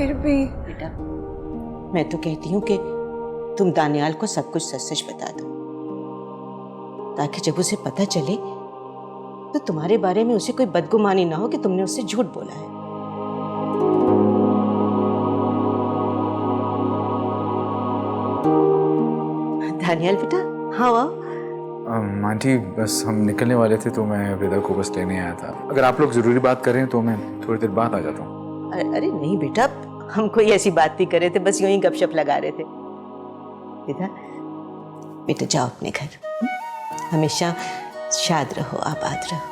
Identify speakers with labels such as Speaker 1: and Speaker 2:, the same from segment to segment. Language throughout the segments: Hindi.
Speaker 1: फिर भी
Speaker 2: बेटा, मैं तो कहती हूँ कि तुम दानियाल को सब कुछ सच सच बता दो, ताकि जब उसे पता चले तो तुम्हारे बारे में उसे कोई बदगुमानी ना हो कि तुमने उससे झूठ बोला है। दानियाल बेटा, हाँ आओ।
Speaker 3: आंटी बस हम निकलने वाले थे तो मैं वेदा को बस लेने आया था। अगर आप लोग जरूरी बात करें तो मैं थोड़ी देर बाद आ जाता हूँ।
Speaker 2: अरे नहीं बेटा, हम कोई ऐसी बात नहीं कर रहे थे, बस यूं ही गपशप लगा रहे थे। बेटा बेटा जाओ अपने घर, हमेशा शाद रहो, आबाद रहो।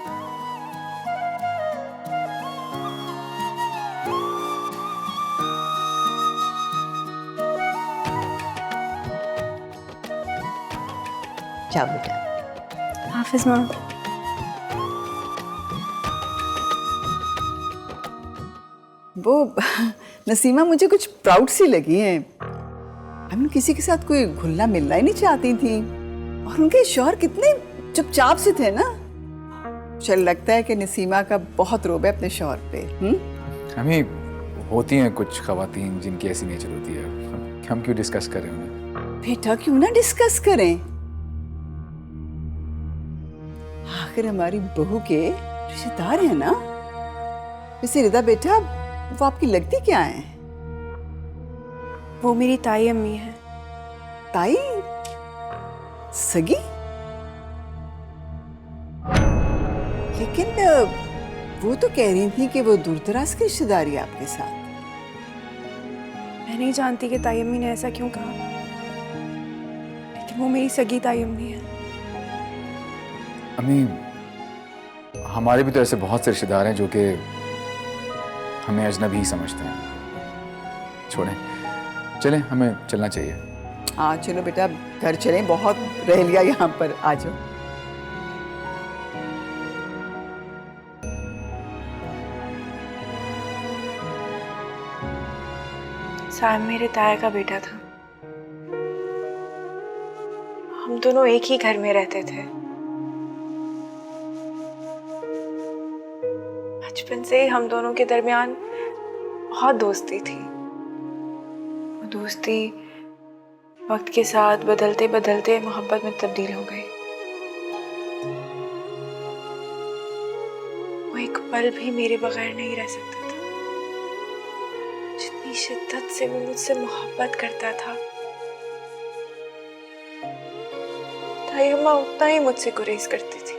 Speaker 2: जाओ बेटा।
Speaker 1: हाफिज माँ।
Speaker 4: वो नसीमा मुझे कुछ प्राउड सी लगी है। हम किसी के साथ कोई घुलना मिलना ही नहीं चाहती थी, और उनके शौहर कितने चुपचाप से थे ना। चल लगता है कि नसीमा का बहुत रोब है अपने शौहर पे।
Speaker 3: हमें होती हैं कुछ खवातीन जिनकी ऐसी नेचर होती है, हम क्यों डिस्कस करें उन्हें?
Speaker 4: बेटा क्यों ना डिस्कस करें, आखिर हमारी बहू के रिश्तेदार हैं ना। वैसे रिदा बेटा, वो आपकी लगती क्या है?
Speaker 1: वो मेरी ताई अम्मी है।
Speaker 4: ताई? सगी? लेकिन वो तो कह रही थी कि वो दूर दराज की रिश्तेदारी है आपके साथ।
Speaker 1: मैं नहीं जानती कि ताई अम्मी ने ऐसा क्यों कहा, लेकिन वो मेरी सगी ताई अम्मी है।
Speaker 3: अम्मी, हमारे भी तो ऐसे बहुत से रिश्तेदार हैं जो कि हमें अजनबी ही समझते हैं। छोड़ें, चलें, हमें चलना चाहिए।
Speaker 4: हाँ चलो बेटा, घर चलें, बहुत रह लिया यहाँ पर, आ जाओ।
Speaker 1: साइम मेरे ताया का बेटा था। हम दोनों एक ही घर में रहते थे। बचपन से ही हम दोनों के दरमियान बहुत दोस्ती थी। वो दोस्ती वक्त के साथ बदलते बदलते मोहब्बत में तब्दील हो गई। वो एक पल भी मेरे बगैर नहीं रह सकता था। जितनी शिद्दत से वो मुझसे मोहब्बत करता था, ताई अम्मा उतना ही मुझसे गुरेज करती थी।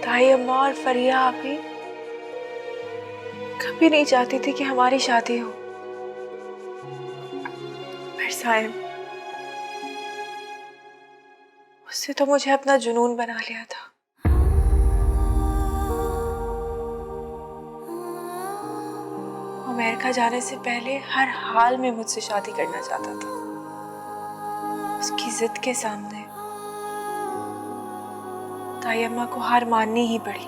Speaker 1: ताई अम्मा और फरिया भी कभी नहीं चाहती थी कि हमारी शादी हो। पर साइम, उससे तो मुझे अपना जुनून बना लिया था। अमेरिका जाने से पहले हर हाल में मुझसे शादी करना चाहता था। उसकी जिद के सामने ताई अम्मा को हार माननी ही पड़ी।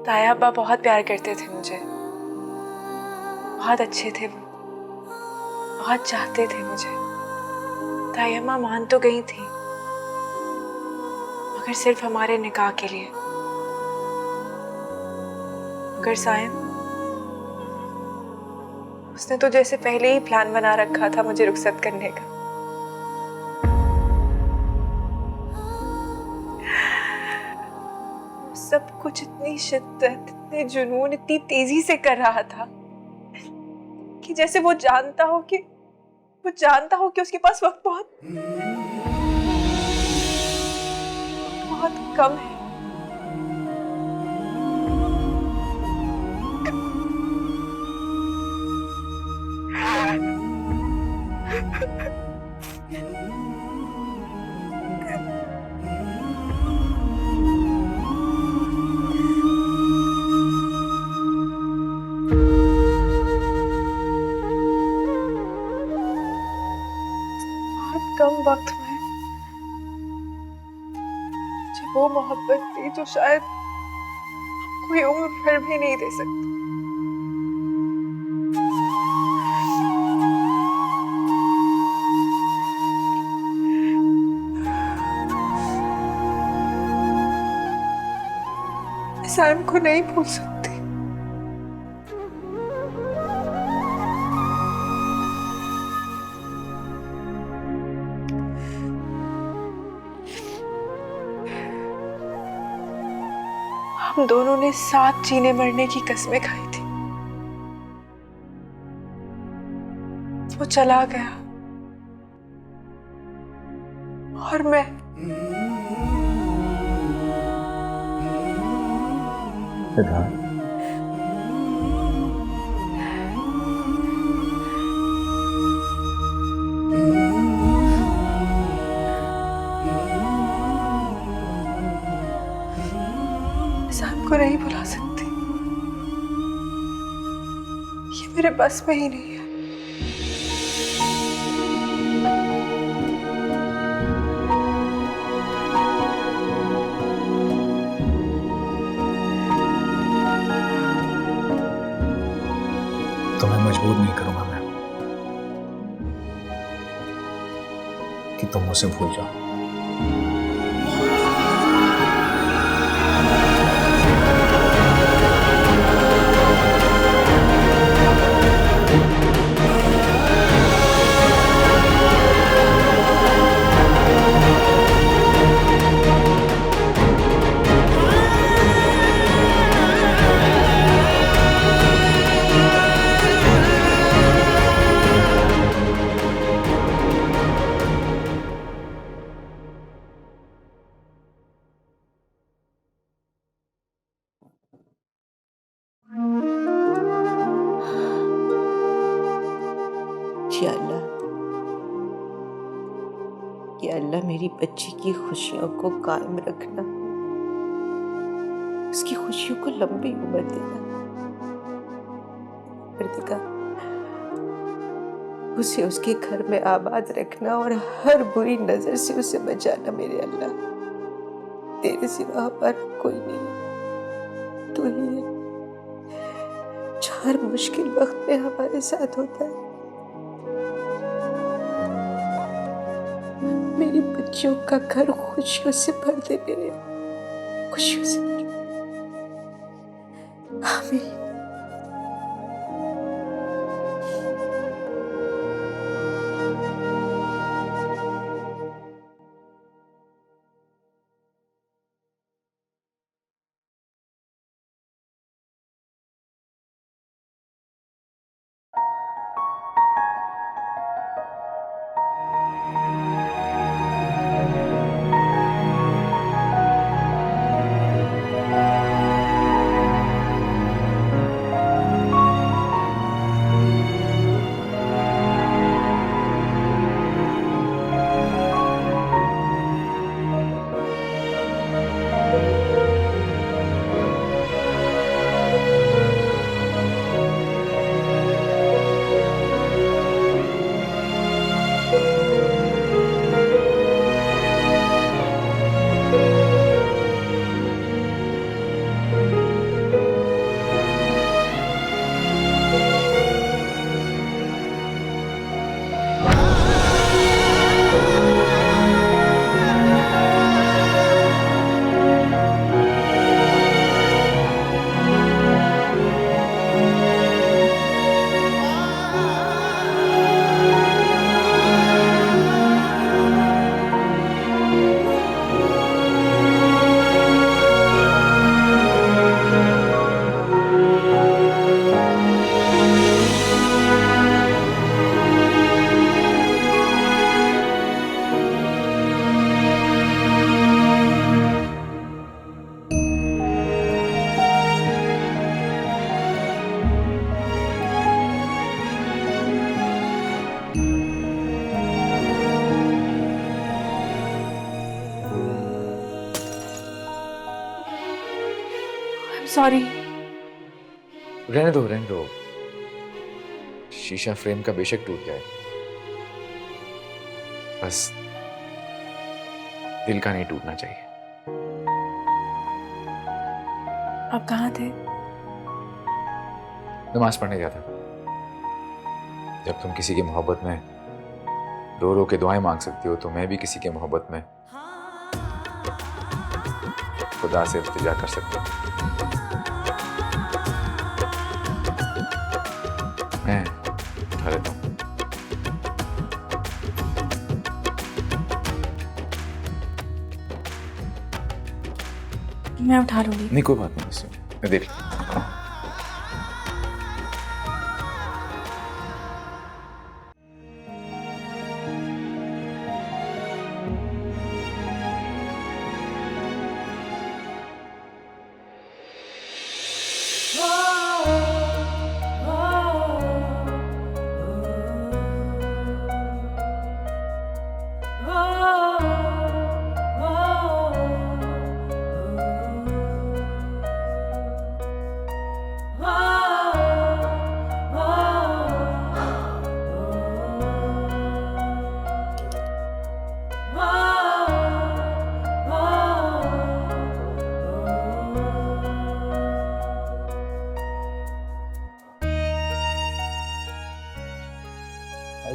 Speaker 1: ताया अब्बा बहुत प्यार करते थे मुझे, बहुत अच्छे थे वो, बहुत चाहते थे मुझे। ताई अम्मा मान तो गई थी, मगर सिर्फ हमारे निकाह के लिए। मगर साइम, उसने तो जैसे पहले ही प्लान बना रखा था मुझे रुखसत करने का। सब कुछ इतनी शिद्दत, इतने जुनून, इतनी तेजी से कर रहा था कि जैसे वो जानता हो कि उसके पास वक्त बहुत बहुत कम है। कम वक्त में मुझे वो मोहब्बत दी जो शायद कोई उम्र भर भी नहीं दे सकता। साइम को नहीं भूल सकती। हम दोनों ने साथ जीने मरने की कस्में खाई थी। वो चला गया और मैं
Speaker 3: सिद्धार्थ,
Speaker 1: इंसान को नहीं भुला सकती, ये मेरे बस में ही नहीं है।
Speaker 5: तुम्हें मजबूर नहीं करूंगा मैं कि तुम मुझे भूल जाओ।
Speaker 2: या अल्लाह, या अल्लाह मेरी बच्ची की खुशियों को कायम रखना, उसकी खुशियों को लंबी उम्र देना। परवरदिगार, उसे उसके घर में आबाद रखना और हर बुरी नजर से उसे बचाना मेरे अल्लाह। तेरे सिवा हमारा कोई नहीं, तू ही है जो हर मुश्किल वक्त में हमारे साथ होता है। मेरी बच्चियों का घर खुशियों से भर दे मेरे, खुशियों से भर दे। आमीन।
Speaker 1: सॉरी।
Speaker 3: रहने दो रहने दो। शीशा फ्रेम का बेशक टूट जाए, बस दिल का नहीं टूटना चाहिए।
Speaker 1: आप कहाँ थे?
Speaker 3: नमाज पढ़ने गया था। जब तुम किसी की मोहब्बत में रो रो के दुआएं मांग सकती हो, तो मैं भी किसी के मोहब्बत में खुदा से इल्तिजा कर सकता हूँ। मैं उठा लेता हूँ।
Speaker 1: मैं उठा लूंगी।
Speaker 3: नहीं कोई बात नहीं, बस मैं देख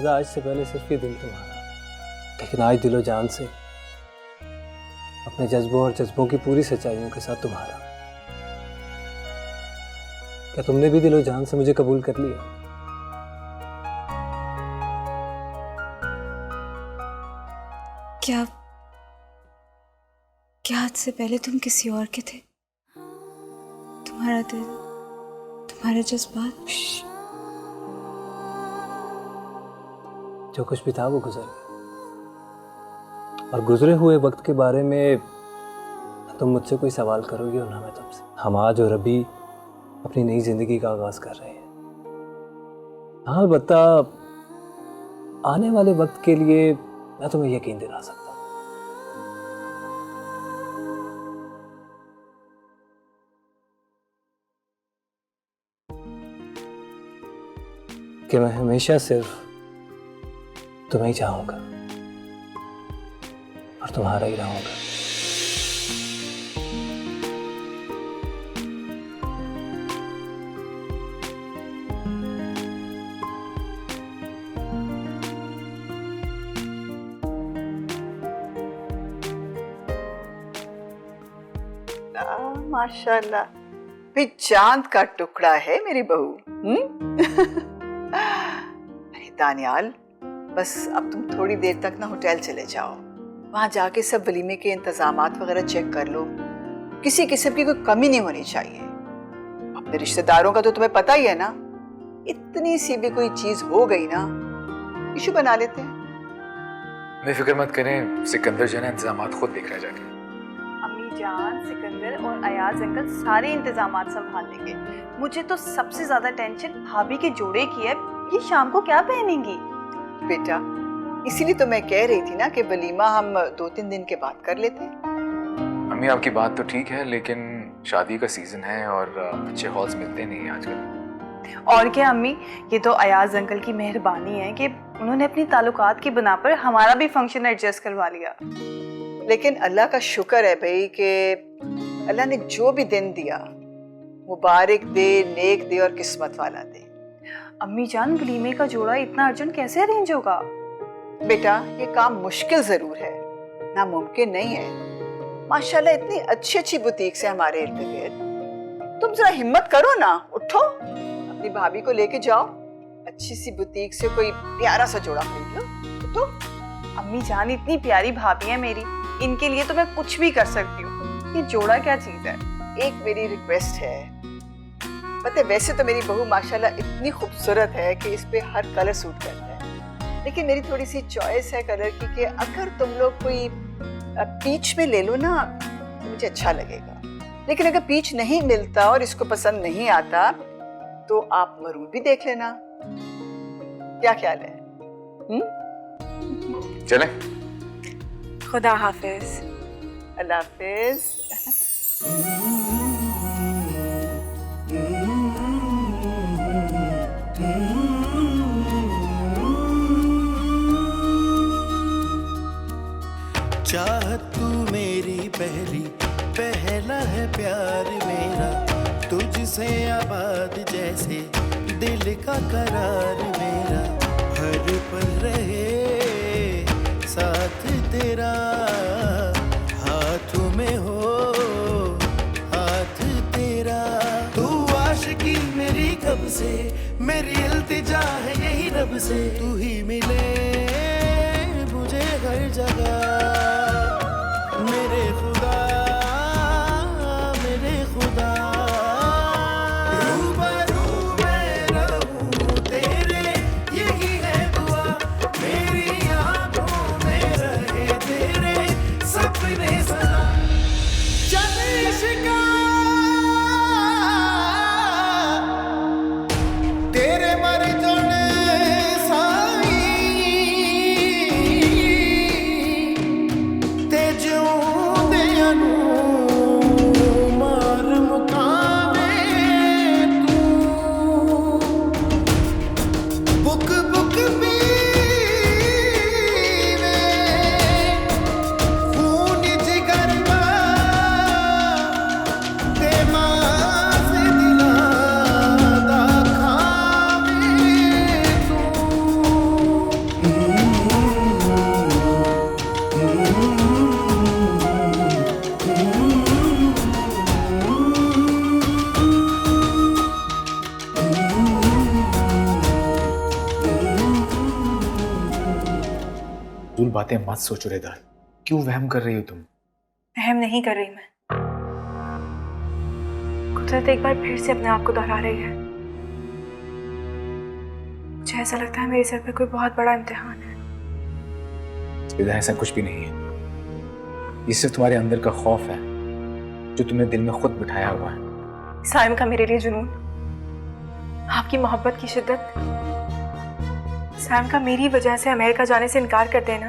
Speaker 6: आज से पहले सिर्फ ये दिल तुम्हारा, लेकिन आज दिलो जान से अपने जज्बों और जज्बों की पूरी सच्चाइयों के साथ तुम्हारा। क्या तुमने भी दिलो जान से मुझे कबूल कर लिया?
Speaker 1: क्या क्या आज से पहले तुम किसी और के थे? तुम्हारा दिल, तुम्हारे जज्बात।
Speaker 6: जो कुछ भी था वो गुजर गया, और गुजरे हुए वक्त के बारे में तुम मुझसे कोई सवाल करोगी और ना मैं तुमसे। हम आज और अभी अपनी नई जिंदगी का आगाज कर रहे हैं। हाँ, अलबत्ता आने वाले वक्त के लिए मैं तुम्हें यकीन दिला सकता हूँ कि मैं हमेशा सिर्फ तुम्हें ही चाहूंगा और तुम्हारा ही रहूंगा।
Speaker 4: माशाल्लाह, भी चांद का टुकड़ा है मेरी बहू। अरे दानियाल, बस अब तुम थोड़ी देर तक ना होटल चले जाओ, वहां जाके सब वलीमे के इंतजामात वगैरह चेक कर लो। किसी किस्म की कोई कमी नहीं होनी चाहिए। अपने रिश्तेदारों का तो तुम्हें पता ही है ना, इतनी सी भी कोई चीज हो गई ना इशू बना लेते हैं।
Speaker 3: बेफिक्र मत करें, सिकंदर जो है इंतजामात खुद देख रहा जाके।
Speaker 7: अम्मी जान, सिकंदर और अयाज अंकल सारे इंतजामात संभाल लेंगे। मुझे तो सबसे ज्यादा टेंशन भाभी के जोड़े की है, ये शाम को क्या पहनेंगी।
Speaker 4: बेटा, इसीलिए तो मैं कह रही थी ना कि वलीमा हम 2-3 दिन के बाद कर लेते हैं।
Speaker 3: अम्मी आपकी बात तो ठीक है, लेकिन शादी का सीजन है और अच्छे हॉल्स मिलते नहीं हैं आजकल।
Speaker 7: और क्या अम्मी, ये तो अयाज अंकल की मेहरबानी है कि उन्होंने अपनी ताल्लुकात की बिना पर हमारा भी फंक्शन एडजस्ट करवा लिया।
Speaker 4: लेकिन अल्लाह का शुक्र है भाई कि अल्लाह ने जो भी दिन दिया मुबारक दे, नेक दे और किस्मत वाला दे।
Speaker 7: अम्मी जान, वलीमे का जोड़ा इतना अर्जेंट कैसे अरेंज होगा।
Speaker 4: बेटा, ये काम मुश्किल जरूर है, नामुमकिन नहीं है। माशाल्लाह इतनी अच्छी अच्छी बुटीक से हमारे इर्द गिर्द। तुम जरा हिम्मत करो ना, उठो, अपनी भाभी को लेके जाओ, अच्छी सी बुटीक से कोई प्यारा सा जोड़ा खरीद लो। उठो।
Speaker 7: अम्मी जान, इतनी प्यारी भाभी है मेरी, इनके लिए तो मैं कुछ भी कर सकती हूँ। ये जोड़ा क्या चीज है।
Speaker 4: एक मेरी रिक्वेस्ट है, पता है वैसे तो मेरी बहू माशाल्लाह इतनी खूबसूरत है कि इस पे हर कलर सूट करता है, लेकिन मेरी थोड़ी सी चॉइस है कलर की कि अगर तुम लोग कोई पीच में ले लो ना तो मुझे अच्छा लगेगा। लेकिन अगर पीच नहीं मिलता और इसको पसंद नहीं आता तो आप मरून भी देख लेना। क्या ख्याल है?
Speaker 3: चलें?
Speaker 1: खुदा हाफिज।
Speaker 4: अल्लाह हाफिज।
Speaker 8: चाहत तू मेरी पहला है प्यार मेरा, तुझसे आबाद जैसे दिल का करार मेरा, हर पल रहे साथ तेरा, हाथों में हो हाथ तेरा। तू आशिकी मेरी कब से, मेरी इल्तिजा है यही रब से, तू ही मिले मुझे हर जगह मेरे खुदा।
Speaker 3: बातें मत सोचो रिदा, क्यों वहम कर रही हो तुम?
Speaker 1: अहम नहीं कर रही मैं। कुदरत एक बार फिर से अपने आप को दोहरा रही है। मुझे ऐसा लगता है मेरे सर पे कोई बहुत बड़ा इम्तिहान है।
Speaker 3: रिदा, ऐसा कुछ भी नहीं है। ये सिर्फ तुम्हारे अंदर का खौफ है जो तुमने दिल में खुद बिठाया हुआ है।
Speaker 1: साइम का मेरे लिए जुनून, आपकी मोहब्बत की शिद्दत, साइम का मेरी वजह से अमेरिका जाने से इनकार कर देना,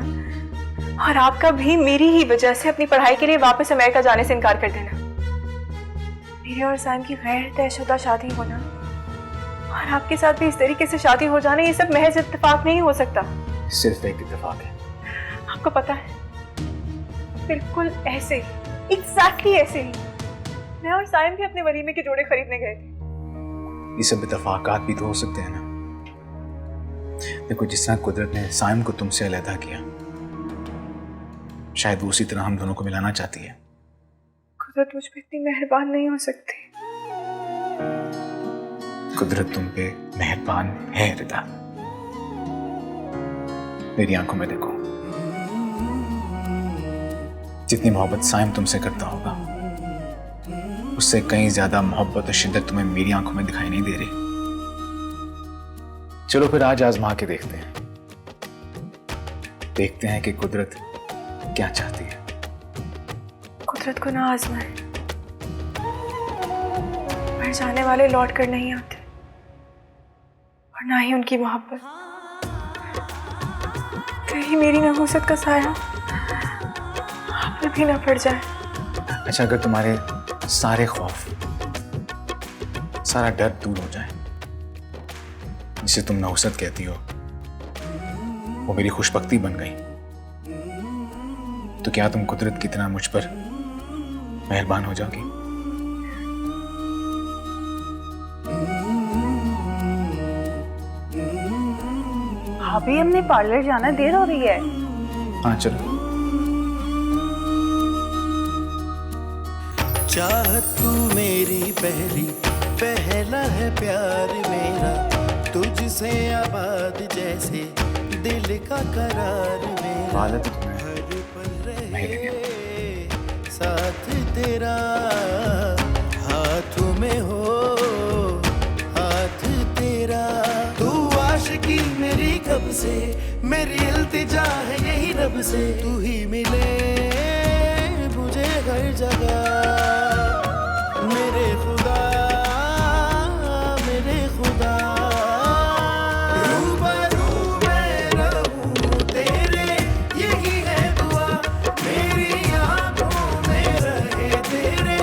Speaker 1: और आपका भी मेरी ही वजह से अपनी पढ़ाई के लिए वापस अमेरिका जाने से इनकार कर देना। मेरे और साइम की गैर तयशुदा शादी होना और आपके साथ भी इस तरीके से शादी हो जाना, ये सब महज इत्तेफाक नहीं हो सकता।
Speaker 3: सिर्फ एक इत्तेफाक है।
Speaker 1: आपको पता है, बिल्कुल ऐसे ही, एग्जैक्टली ऐसे ही मैं और साइम भी अपने वलीमे के जोड़े खरीदने गए थे।
Speaker 3: ये सब इत्तेफाकात भी तो हो सकते हैं ना। देखो, जिस तरह कुदरत ने साइम को तुमसे अलहदा किया, शायद उसी तरह हम दोनों को मिलाना चाहती है।
Speaker 1: कुदरत मुझ पे इतनी मेहरबान नहीं हो सकती।
Speaker 3: कुदरत तुम पे मेहरबान है रिदा। मेरी आंखों में देखो, जितनी मोहब्बत साइम तुमसे करता होगा, उससे कहीं ज्यादा मोहब्बत और शिद्दत तुम्हें मेरी आंखों में दिखाई नहीं दे रही। चलो फिर आज आजमा के देखते हैं कि कुदरत क्या चाहती है।
Speaker 1: कुदरत को ना आजमाए, मर जाने वाले लौट कर नहीं आते, और ना ही उनकी मोहब्बत। कहीं मेरी नहूसत का साया आप पे भी ना पड़ जाए।
Speaker 3: अच्छा, अगर तुम्हारे सारे खौफ, सारा डर दूर हो जाए, जिसे तुम नहुसत कहती हो, वो मेरी खुशबख्ती बन गई, तो क्या तुम कुदरत की तरह मुझ पर मेहरबान हो जाओगी?
Speaker 7: भाभी, हमने पार्लर जाना, देर हो रही है।
Speaker 3: हाँ चलो।
Speaker 8: चाहत तू मेरी पहली, पहला है प्यार मेरा, तुझसे आबाद जैसे दिल का करार मेरा,
Speaker 3: हालत तुम्हें
Speaker 8: हर पल
Speaker 3: नहीं
Speaker 8: रहे साथ तेरा, हाथों में हो हाथ तेरा। तू आशिकी मेरी कब से, मेरी इल्तिजा है यही रब से, तू ही मिले मुझे हर जगह। मेरे खुदा, मेरे खुदा, रूबरू मैं रहूं तेरे, यही है दुआ। मेरी आंखों में रहे तेरे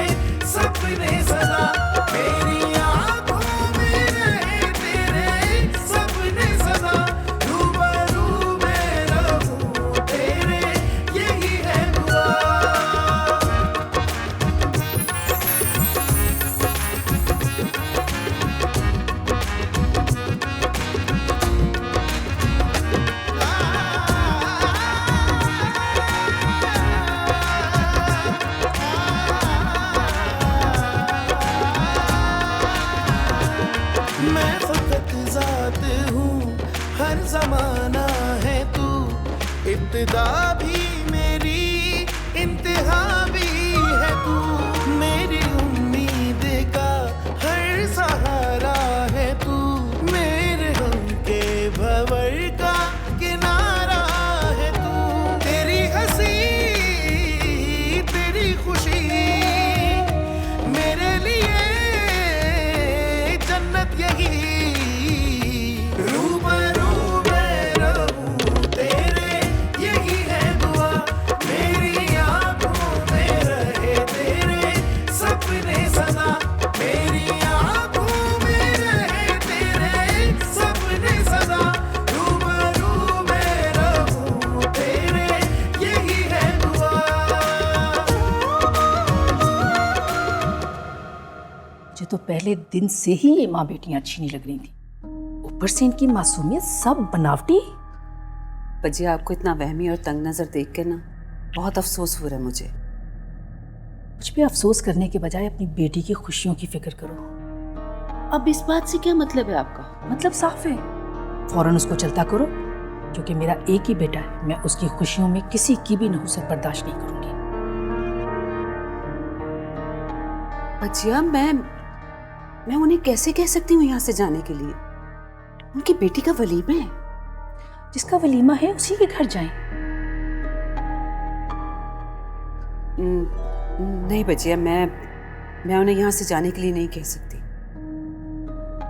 Speaker 8: सपने सदा, मेरी आंखों में रहे तेरे सपने सदा। रूबरू मैं रहूं तेरे, यही है दुआ। मैं फकत ज़ात हूँ, हर ज़माना है तू, इब्तिदा भी मेरी, इंतहा भी है तू। मेरी उम्मीद का हर सहारा है तू, मेरे गम के भंवर का किनारा है तू। तेरी हंसी, तेरी खुशी मेरे लिए जन्नत यही। रूबरू मैं रहूं तेरे, यही है दुआ। मेरी आंखों में रहे तेरे सपने सदा, मेरी आंखों में रहे तेरे सपने सदा। रूबरू मैं रहूं तेरे, यही है दुआ।
Speaker 9: मुझे तो पहले दिन से ही ये माँ बेटियां अच्छी नहीं लग रही थी, ऊपर से इनकी मासूमियत सब बनावटी।
Speaker 10: बच्चे, आपको इतना वहमी और तंग नजर देख के ना बहुत अफसोस हो रहा है मुझे।
Speaker 9: कुछ भी अफसोस करने के बजाय अपनी बेटी की खुशियों की फिक्र करो।
Speaker 10: अब इस बात से क्या मतलब है आपका?
Speaker 9: मतलब साफ है, फौरन उसको चलता करो, क्योंकि मेरा एक ही बेटा है, मैं उसकी खुशियों में किसी की भी नहुसत बर्दाश्त नहीं करूंगी।
Speaker 10: बच्चिया, मैं उन्हें कैसे कह सकती हूँ यहाँ से जाने के लिए? उनकी बेटी का वलीमा है।
Speaker 9: जिसका वलीमा है उसी के घर जाएं।
Speaker 10: नहीं बच्चिया, मैं उन्हें यहाँ से जाने के लिए नहीं कह सकती।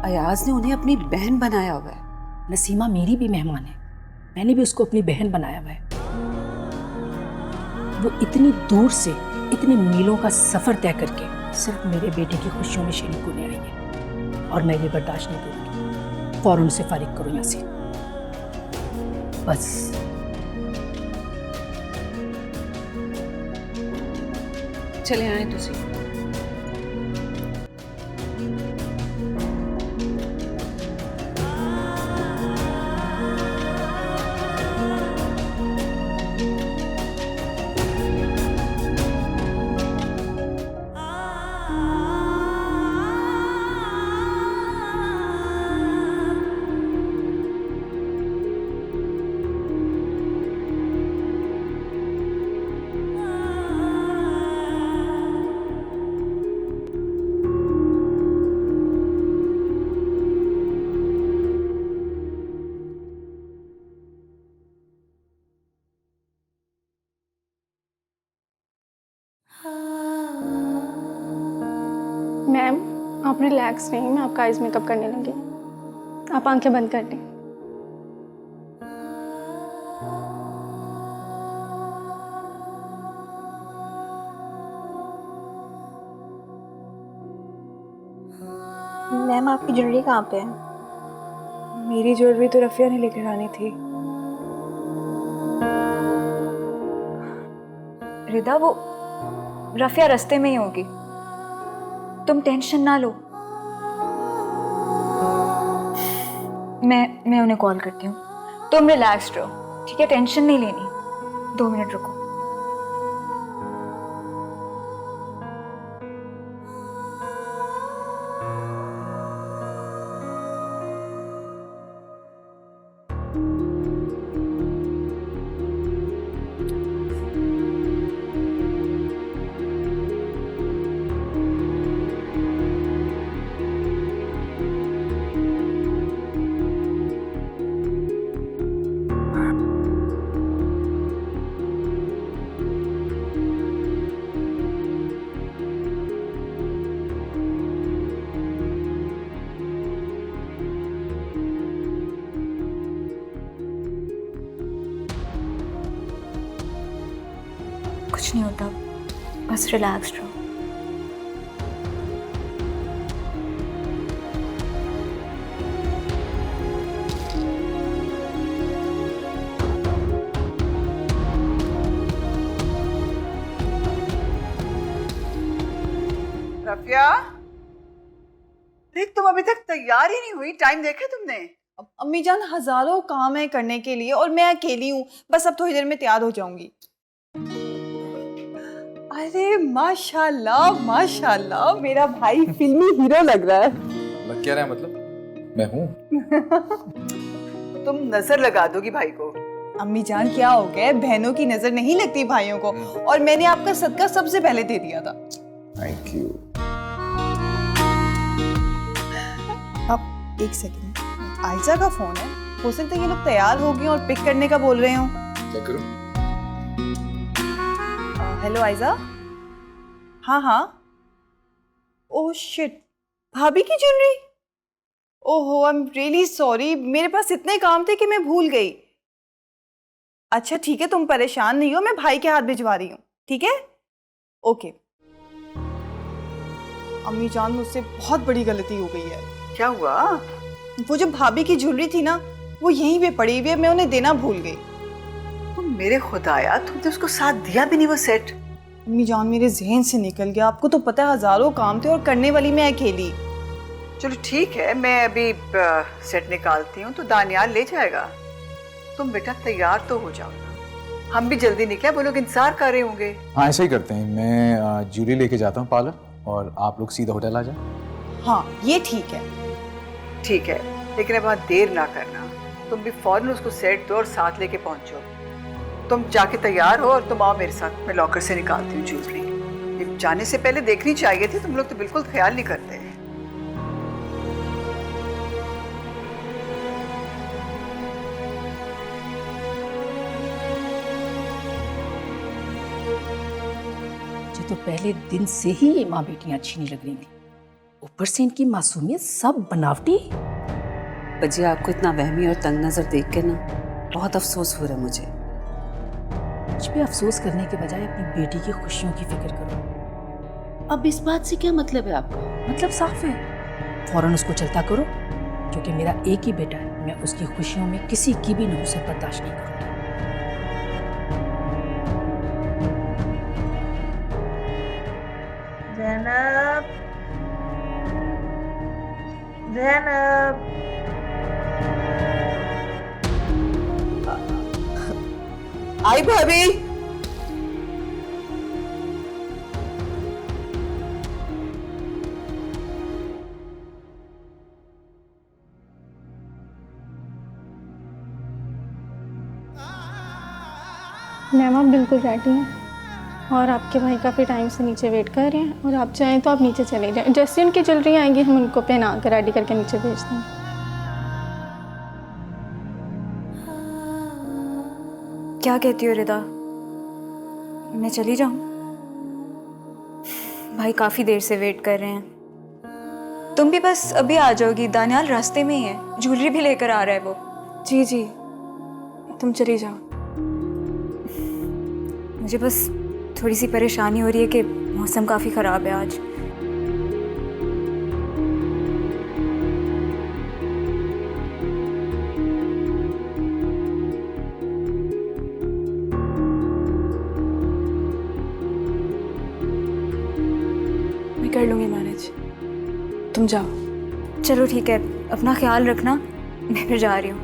Speaker 10: अयाज ने उन्हें अपनी बहन बनाया हुआ है।
Speaker 9: नसीमा मेरी भी मेहमान है, मैंने भी उसको अपनी बहन बनाया हुआ है। वो इतनी दूर से इतने मीलों का सफर तय करके सिर्फ मेरे बेटे की खुशियों में शरीक होने आई है, और मैं ये बर्दाश्त नहीं करूंगी। फौरन से फारिग करो यहाँ से, बस।
Speaker 10: चले आए तुसी।
Speaker 11: मैम, आप रिलैक्स नहीं, मैं आपका आइज मेकअप करने लगी। आप आंखें बंद कर दें।
Speaker 1: मैम, आपकी ज्वेलरी कहाँ पे है? मेरी ज्वेलरी तो रफिया ने लेकर आनी थी।
Speaker 12: रिदा, वो रफिया रास्ते में ही होगी, तुम टेंशन ना लो। मैं उन्हें कॉल करती हूँ, तुम रिलैक्स रहो, ठीक है? टेंशन नहीं लेनी। 2 मिनट रुको। कुछ नहीं होता, बस रिलैक्स रहो।
Speaker 4: रफिया, देख तुम अभी तक तैयार ही नहीं हुई। टाइम देखा तुमने?
Speaker 7: अब अम्मी जान, हजारों काम है करने के लिए और मैं अकेली हूँ। बस अब थोड़ी देर में तैयार हो जाऊंगी। अरे माशाल्लाह माशाल्लाह, मेरा भाई फिल्मी हीरो लग रहा है।
Speaker 3: लग क्या रहा है मतलब? मैं हूँ।
Speaker 4: तुम नजर लगा दोगी भाई को।
Speaker 7: अम्मी जान, क्या हो गया? बहनों की नजर नहीं लगती भाइयों को, और मैंने आपका सदका सबसे पहले दे दिया था।
Speaker 3: Thank you.
Speaker 7: अब एक सेकंड, आयजा का फोन है, हो सकता है ये लोग तैयार हो गए और पिक करने का बोल रहे हो।
Speaker 3: क्या करूं?
Speaker 7: हेलो आयजा। हाँ हाँ। ओह शिट, भाभी की ज्वेलरी। ओहो, आई एम रियली सॉरी, मेरे पास इतने काम थे कि मैं भूल गई। अच्छा ठीक है, तुम परेशान नहीं हो, मैं भाई के हाथ भिजवा रही हूँ, ठीक है? ओके। अम्मी जान, मुझसे बहुत बड़ी गलती हो गई है।
Speaker 4: क्या हुआ?
Speaker 7: वो जो भाभी की ज्वेलरी थी ना, वो यहीं पे पड़ी हुई है, मैं उन्हें देना भूल गई।
Speaker 4: मेरे खुदाया, तुमने उसको साथ दिया भी नहीं वो सेट।
Speaker 7: अम्मी जान, मेरे जहन से निकल गया। आपको तो पता है हजारों काम थे और करने वाली मैं अकेली।
Speaker 4: चलो ठीक है, मैं अभी सेट निकालती हूँ तो दानियाल ले जाएगा। तुम बेटा तैयार तो हो जाओ ना, हम भी जल्दी निकले, वो लोग इंतजार कर रहे होंगे।
Speaker 3: हाँ ऐसा ही करते हैं, मैं ज्वेलरी लेके जाता हूँ पार्लर और आप लोग सीधा होटल आ जाए।
Speaker 7: हाँ ये ठीक है।
Speaker 4: ठीक है, लेकिन अब वहाँ देर ना करना, तुम भी फौरन उसको सेट दो और साथ लेके पहुंचो। तुम जाके तैयार हो और तुम आओ मेरे साथ, मैं लॉकर से निकालती हूँ ज्वेलरी। ये जाने से पहले देखनी चाहिए थी, तुम लोग तो बिल्कुल ख्याल नहीं करते।
Speaker 9: मुझे तो पहले दिन से ही ये माँ बेटियां अच्छी नहीं लग रही थी, ऊपर से इनकी मासूमियत सब बनावटी।
Speaker 10: भजिया, आपको इतना वहमी और तंग नजर देख के ना बहुत अफसोस हो रहा है मुझे।
Speaker 9: कुछ भी अफसोस करने के बजाय अपनी बेटी की खुशियों की फिक्र करो।
Speaker 10: अब इस बात से क्या मतलब है आपका?
Speaker 9: मतलब साफ है, फौरन उसको चलता करो, क्योंकि मेरा एक ही बेटा है। मैं उसकी खुशियों में किसी की भी नहुसत बर्दाश्त नहीं करूँगी।
Speaker 13: ज़ैनब, ज़ैनब,
Speaker 4: आई भाभी।
Speaker 11: मैम आप बिल्कुल रेडी हैं और आपके भाई काफ़ी टाइम से नीचे वेट कर रहे हैं, और आप चाहें तो आप नीचे चले जाएं। जैसे उनकी ज्वेलरी आएंगी हम उनको पहना कर रेडी करके नीचे भेज देंगे।
Speaker 12: क्या कहती हो रिदा, मैं चली जाऊं? भाई काफ़ी देर से वेट कर रहे हैं। तुम भी बस अभी आ जाओगी, दानियाल रास्ते में ही है, ज्वेलरी भी लेकर आ रहा है वो।
Speaker 1: जी जी, तुम चली जाओ।
Speaker 12: मुझे बस थोड़ी सी परेशानी हो रही है कि मौसम काफ़ी ख़राब है आज।
Speaker 1: मैं कर लूँगी मैनेज, तुम जाओ।
Speaker 12: चलो ठीक है, अपना ख्याल रखना, मैं फिर जा रही हूँ।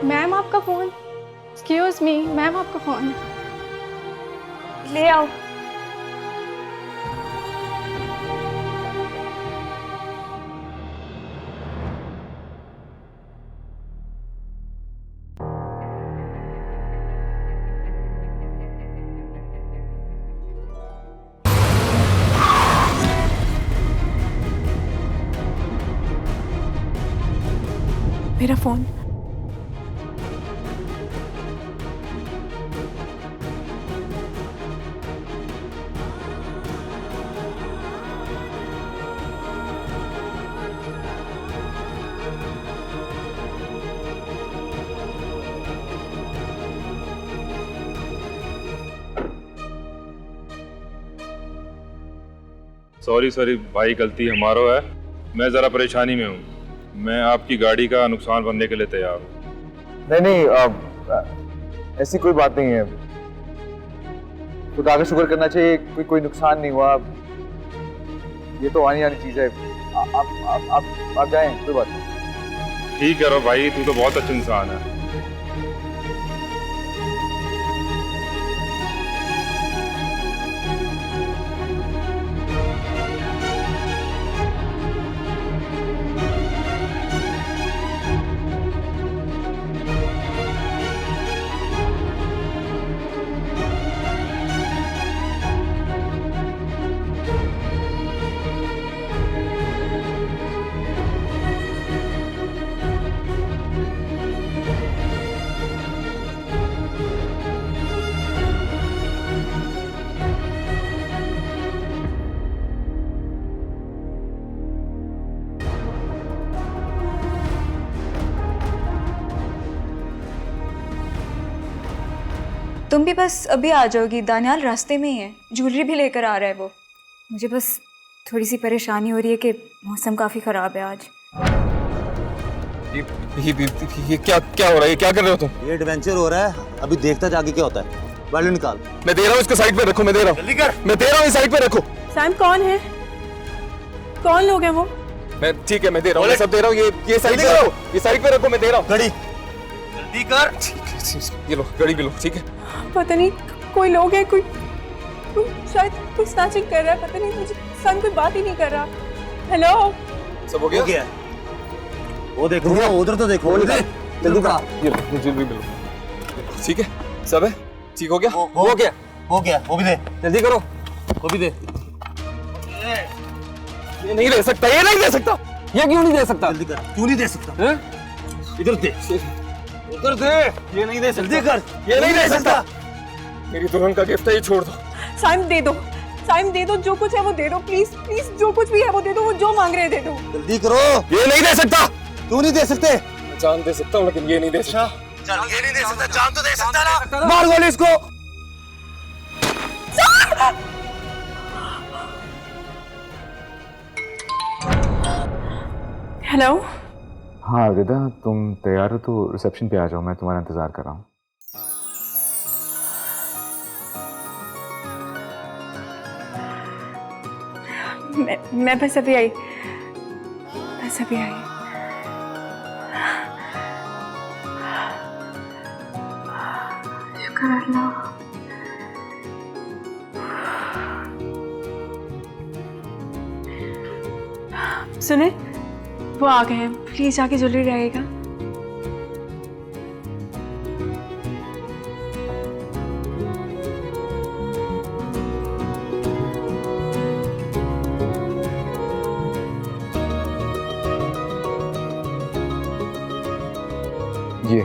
Speaker 11: मैम आपका फ़ोन। एक्सक्यूज़ मी मैम, आपका फ़ोन।
Speaker 12: ले आओ।
Speaker 1: मेरा फ़ोन।
Speaker 14: सॉरी भाई, गलती हमारा है। मैं ज़रा परेशानी में हूँ। मैं आपकी गाड़ी का नुकसान बनने के लिए तैयार हूँ।
Speaker 5: नहीं, ऐसी कोई बात नहीं है। खुदा का शुक्र करना चाहिए, कोई नुकसान नहीं हुआ। ये तो आनी चीज है। आप जाएं, कोई बात नहीं।
Speaker 14: ठीक है रो भाई, तू तो बहुत अच्छा इंसान है।
Speaker 12: तुम भी बस अभी आ जाओगी, दानियाल रास्ते में ही है, ज्वेलरी भी लेकर आ रहा है वो। मुझे बस थोड़ी सी परेशानी हो रही है कि मौसम काफ़ी ख़राब है आज।
Speaker 5: ये क्या हो रहा है? ये क्या कर रहे हो तुम?
Speaker 15: ये एडवेंचर हो रहा है, अभी देखता जाके क्या होता है। बैलून निकाल।
Speaker 5: मैं दे रहा हूँ, इसको साइड पे रखो। मैं दे रहा हूँ, जल्दी कर। मैं दे रहा हूँ, साइड पे रखो।
Speaker 1: सैम कौन है? कौन लोग हैं वो?
Speaker 5: मैं ठीक है, मैं दे रहा हूँ, मैं सब दे रहा हूँ। ये साइड पे रखो, ये साइड पे रखो। मैं दे रहा हूँ।
Speaker 15: गाड़ी जल्दी कर।
Speaker 5: ये लो, गाड़ी भी लो, ठीक है।
Speaker 1: पता नहीं कोई लोग है, कोई शायद कोई स्नैचिंग कर रहा है, पता नहीं मुझे सन कोई बात ही नहीं कर रहा। हेलो
Speaker 15: सब हो गया? वो देखो उधर तो देखो जल्दी करा।
Speaker 5: मुझे भी मिलो। ठीक है, सब है, ठीक हो गया?
Speaker 15: हो गया वो भी दे
Speaker 5: जल्दी करो।
Speaker 15: वो भी दे।
Speaker 5: ये नहीं दे सकता, ये नहीं दे सकता, ये क्यों नहीं दे सकता?
Speaker 15: जल्दी कर। क्यों नहीं दे सकता? इधर दे, उधर दे।
Speaker 5: ये नहीं दे सकता,
Speaker 15: जल्दी कर।
Speaker 5: ये नहीं दे सकता। मेरी दुल्हन का गिफ्ट है, ये छोड़ दो।
Speaker 1: साइम दे दो, साइम दे दो, जो कुछ है वो दे दो, प्लीज प्लीज, जो कुछ भी है वो दे दो, वो जो मांग रहे हैं दे दो।
Speaker 15: जल्दी करो।
Speaker 5: ये नहीं दे सकता।
Speaker 15: क्यों नहीं दे सकते?
Speaker 5: जान दे सकता हूँ लेकिन ये नहीं दे सकता।
Speaker 15: चल ये नहीं दे सकता, जान तो दे सकता ना।
Speaker 5: मार गोली इसको।
Speaker 1: हेलो।
Speaker 3: हाँ अर्पिता, तुम तैयार हो तो रिसेप्शन पे आ जाओ, मैं तुम्हारा इंतजार कर रहा हूँ।
Speaker 1: मैं बस अभी आई, बस अभी आई। शुक्र अल्लाह। सुने, वो आ गए हैं, प्लीज जाके ज्वेलरी रहेगा।
Speaker 3: ये